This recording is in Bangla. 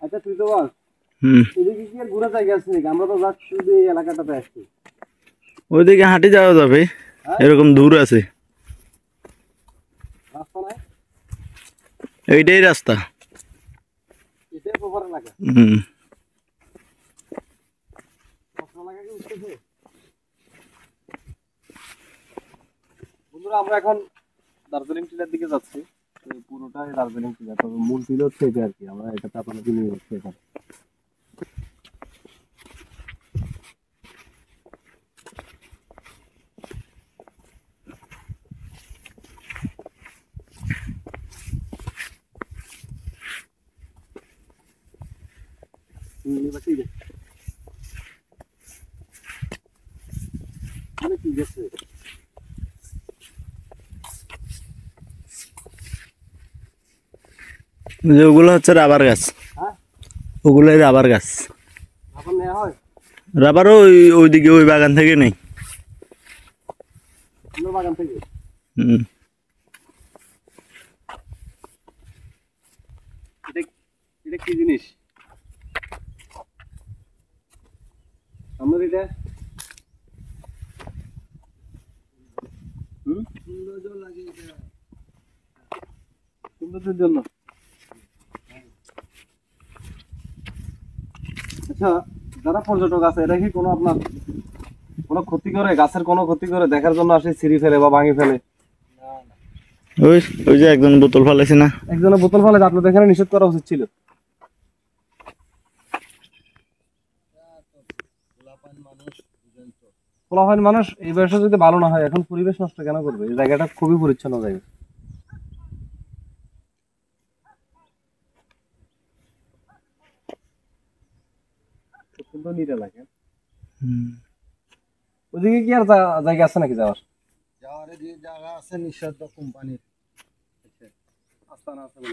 আচ্ছা তুই তো বল এদিকে কি আর ঘোরা জায়গা আছে নাকি? আমরা তো যাচ্ছি শুধু এই এলাকাটাতে আসছি। ওইদিকে হাঁটে যাওয়া যাবে, এরকম দূর আছে। রাস্তা নাই, এইটাই রাস্তা। এটাই প্রপার এলাকা। হুম। এলাকা কি উঠতেছে? বন্ধুরা আমরা এখন দার্জিলিং টিলার দিকে যাচ্ছি। পুরোটাই দার্জিলিং টিলা, তবে মূল টিলা হচ্ছে এটা আর কি। আমরা এটাতে আপনাদের নিয়ে যাচ্ছি এখন। ঠিক আছে, ঠিক আছে। যে ওগুলো হচ্ছে রাবার গাছ, হ্যাঁ ওগুলোই রাবার গাছ। এখন নেওয়া হয় রাবারও ওইদিকে ওই বাগান থেকে নেই। অন্য বাগান থেকে। হুম। এটা এটা কি জিনিস আমাদের এটা? সৌন্দর্যের জন্য। আচ্ছা যারা পর্যটক আছে এটা কি কোনো আপনার কোনো ক্ষতি করে, গাছের কোনো ক্ষতি করে দেখার জন্য আসে, ছিঁড়ি ফেলে বা ভাঙি ফেলে? ওই ওই যে একজন বোতল ফেলেছে না, একজনের বোতল ফেলে, আপনাদের এখানে নিষেধ করা উচিত ছিল। পোলাপাইন মানুষ এই বয়সে যদি ভালো না হয়, এখন পরিবেশ নষ্ট কেন করবে? এই জায়গাটা খুবই পরিচ্ছন্ন জায়গা। সুন্দর নিট এলাকা। ওদিকে কি আর জায়গা আছে নাকি যাওয়ার? যাওয়ার যে জায়গা আছে নিষিদ্ধ কোম্পানির আস্তানা আছে না?